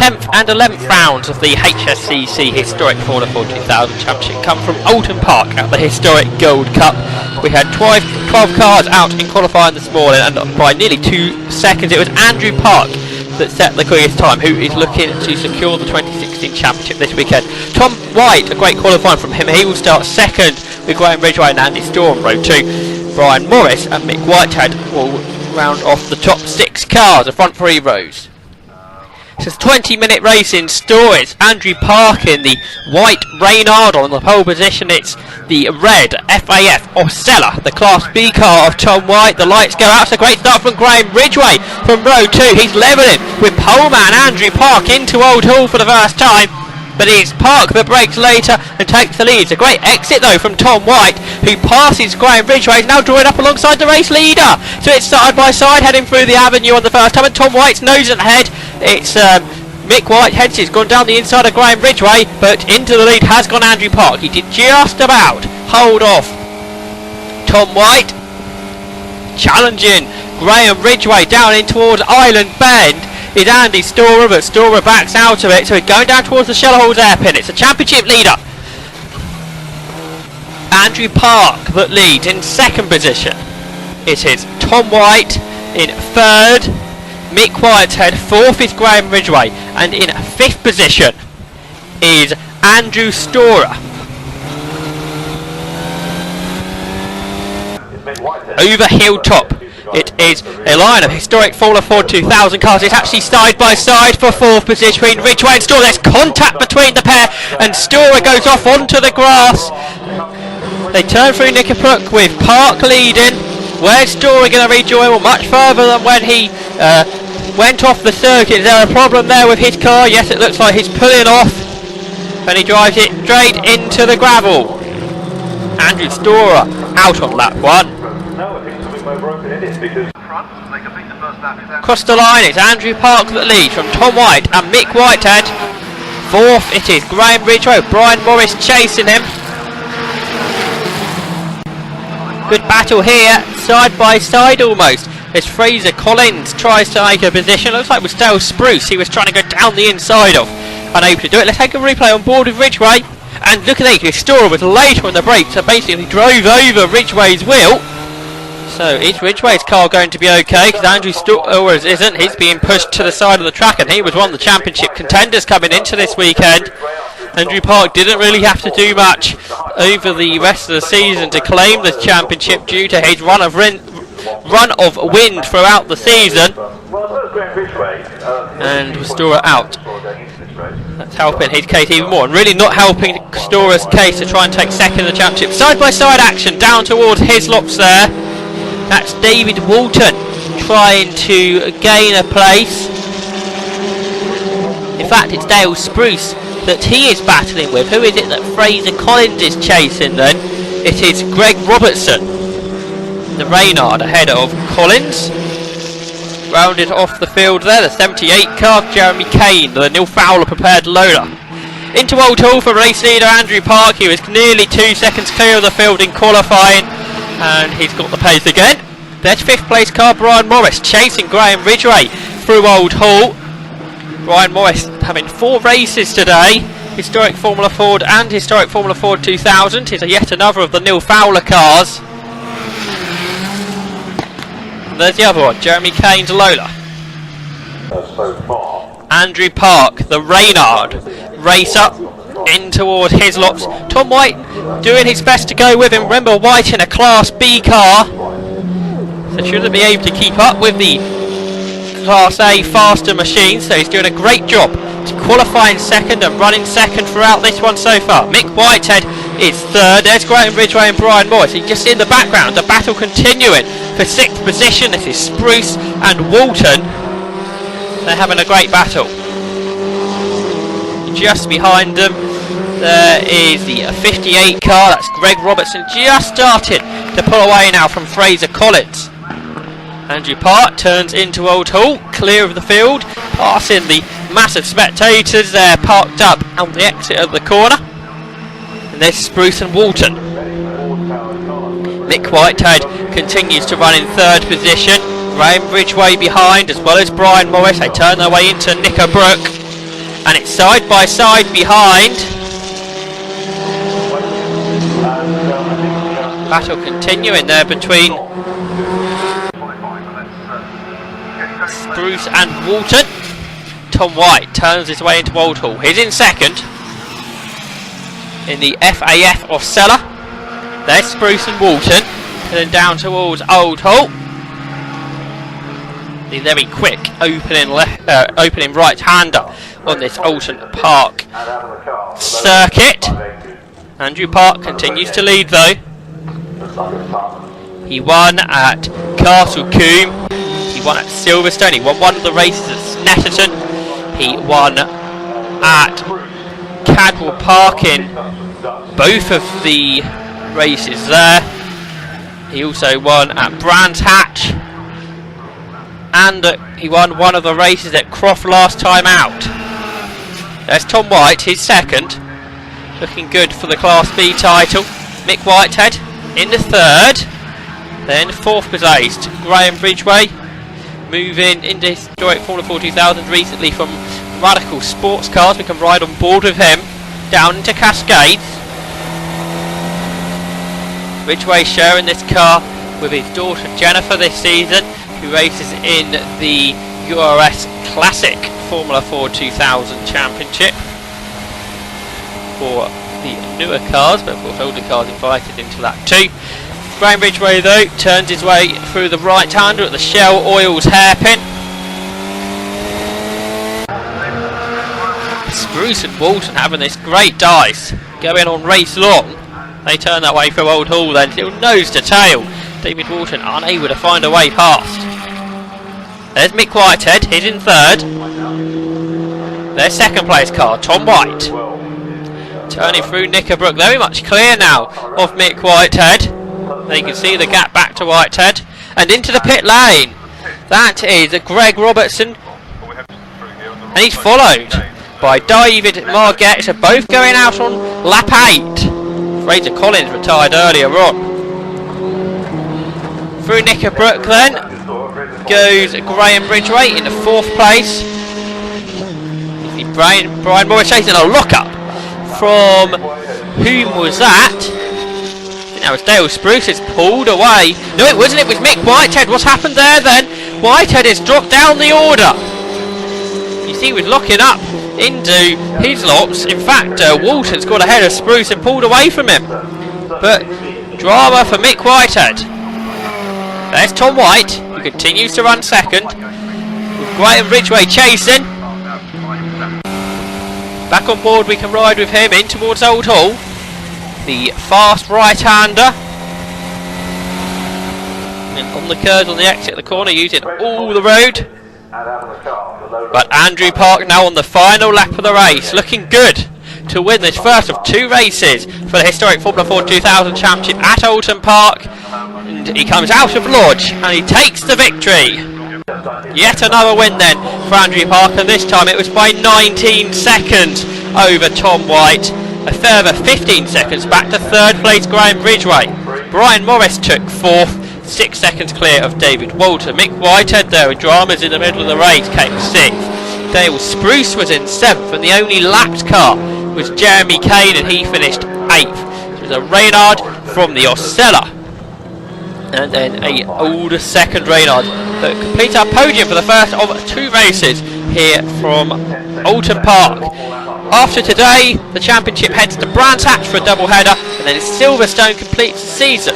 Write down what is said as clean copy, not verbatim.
10th and 11th rounds of the HSCC Historic Formula Ford 2000 Championship come from Oulton Park at the historic Gold Cup. We had 12 cars out in qualifying this morning, and by nearly 2 seconds it was Andrew Park that set the quickest time, who is looking to secure the 2016 championship this weekend. Tom White, a great qualifying from him. He will start second with Graham Ridgway and Andy Storr on row 2. Brian Morris and Mick Whitehead will round off the top 6 cars, the front 3 rows. It's a 20-minute race in store. It's Andrew Park in the white Reynard on the pole position. It's the red FAF Ostella, the Class B car of Tom White. The lights go out. It's a great start from Graham Ridgway from row 2. He's levelling with poleman Andrew Park into Old Hall for the first time. But it's Park that breaks later and takes the lead. It's a great exit though from Tom White, who passes Graham Ridgway. He's now drawing up alongside the race leader. So it's side by side heading through the avenue on the first time, and Tom White's nose ahead. It's Mick Whitehead. He's gone down the inside of Graham Ridgway, but into the lead has gone Andrew Park. He did just about hold off Tom White. Challenging Graham Ridgway down in towards Island Bend is Andy Storr, but Storr backs out of it, so he's going down towards the Shell Holes hairpin. It's a championship leader, Andrew Park, that leads in second position. It is Tom White in third, Mick Whitehead fourth is Graham Ridgway, and in fifth position is Andrew Storr. Over Hilltop, it is a line of historic Formula Ford 2000 cars. It's actually side by side for fourth position between Ridgway and Storr. There's contact between the pair, and Storr goes off onto the grass. They turn through Knickerbrook with Park leading. Where's Storr going to rejoin? Well, much further than when he went off the circuit. Is there a problem there with his car? Yes, it looks like he's pulling off, and he drives it straight into the gravel. Andrew Storr out on lap 1. Across the line, it's Andrew Park that leads from Tom White and Mick Whitehead. Fourth, it is Graham Ridgway, Brian Morris chasing him. Good battle here, side by side almost, as Fraser Collins tries to make a position. Looks like it was Dale Spruce he was trying to go down the inside of, unable to do it. Let's take a replay on board with Ridgway, and look at that, Storr was later on the brakes, so basically drove over Ridgway's wheel. So is Ridgway's car going to be okay? Because Andrew Storr isn't. He's being pushed to the side of the track, and he was one of the championship contenders coming into this weekend. Andrew Park didn't really have to do much over the rest of the season to claim the championship due to his run of wind throughout the season. And Storr out. That's helping his case even more, and really not helping Storr's case to try and take second in the championship. Side by side action down towards Hislops there. That's David Oulton trying to gain a place. In fact, it's Dale Spruce that he is battling with. Who is it that Fraser Collins is chasing then? It is Greg Robertson, the Reynard, ahead of Collins. Rounded off the field there, the 78 car, Jeremy Kane, the Neil Fowler prepared loader. Into Old Hall for race leader Andrew Park. He was nearly 2 seconds clear of the field in qualifying, and he's got the pace again. There's fifth place car Brian Morris chasing Graham Ridgway through Old Hall. Brian Morris having 4 races today, historic Formula Ford and historic Formula Ford 2000. He's yet another of the Neil Fowler cars. And there's the other one, Jeremy Kane's Lola. Andrew Park, the Reynard racer, in towards Hislops. Tom White doing his best to go with him. Remember, White in a Class B car, so shouldn't be able to keep up with the Class A faster machines, so he's doing a great job to qualify in second and running second throughout this one so far. Mick Whitehead is third. There's Graham Ridgway and Brian Morris. He's just in the background, the battle continuing for sixth position. This is Spruce and Oulton. They're having a great battle. Just behind them there is the 58 car, that's Greg Robertson, just started to pull away now from Fraser Collins. Andrew Park turns into Old Hall, clear of the field, passing the massive spectators. They're parked up on the exit of the corner. And there's Spruce and Oulton. Mick Whitehead continues to run in third position. Graham Ridgway behind, as well as Brian Morris. They turn their way into Knickerbrook. and it's side by side behind. Battle continuing there between Spruce and Oulton. Tom White turns his way into Oulton. He's in second in the FAF of Sella. There's Spruce and Oulton, and then down towards Oulton. The very quick opening right-hander on this Oulton Park circuit. Andrew Park continues to lead though. He won at Castle Combe. He won at Silverstone. He won one of the races at Snetterton. He won at Cadwell Park in both of the races there. He also won at Brands Hatch, and he won one of the races at Croft last time out. There's Tom White, he's second, looking good for the Class B title. Mick Whitehead in the third, then fourth placed Graham Bridgeway, moving into historic Formula 4 2000 recently from Radical Sports Cars. We can ride on board with him down into Cascades. Bridgeway sharing this car with his daughter Jennifer this season, who races in the URS Classic Formula 4 2000 Championship for the newer cars, but of course older cars invited into that too. Graham Bridgeway though turns his way through the right-hander at the Shell Oils hairpin. Spruce and Oulton having this great dice going on race long. They turn that way from Old Hall then, still nose to tail. David Oulton unable to find a way past. There's Mick Whitehead, he's in third. Their second place car, Tom White. Turning through Knickerbrook, very much clear now of Mick Whitehead. There you can see the gap back to Whitehead. And into the pit lane. That is Greg Robertson. And he's followed by David Margette. So both going out on lap 8. Fraser Collins retired earlier on. Through Knickerbrook then goes Graham Bridgeway in the fourth place. You see Brian Morris chasing a lock-up from whom was that? I think that was Dale Spruce. It's pulled away. No, it wasn't. It was Mick Whitehead. What's happened there then? Whitehead has dropped down the order. You see, he was locking up into his lots. In fact, Walton's got ahead of Spruce and pulled away from him. But drama for Mick Whitehead. There's Tom White, who continues to run second, with Graham Bridgeway chasing. Back on board, we can ride with him in towards Old Hall. The fast right-hander. And on the curves on the exit of the corner, using all the road. But Andrew Park now on the final lap of the race, looking good to win this first of two races for the historic Formula 4 2000 Championship at Oulton Park. And he comes out of Lodge and he takes the victory. Yet another win then for Andrew Park, and this time it was by 19 seconds over Tom White. A further 15 seconds back to third place Graham Bridgeway. Brian Morris took fourth, 6 seconds clear of David Oulton. Mick Whitehead though, in dramas in the middle of the race, came sixth. Dale Spruce was in seventh, and the only lapped car was Jeremy Kane, and he finished eighth. So it was a Reynard from the Osella, and then a older second Reynard that completes our podium for the first of two races here from Oulton Park. After today, the championship heads to Brands Hatch for a double header, and then Silverstone completes the season.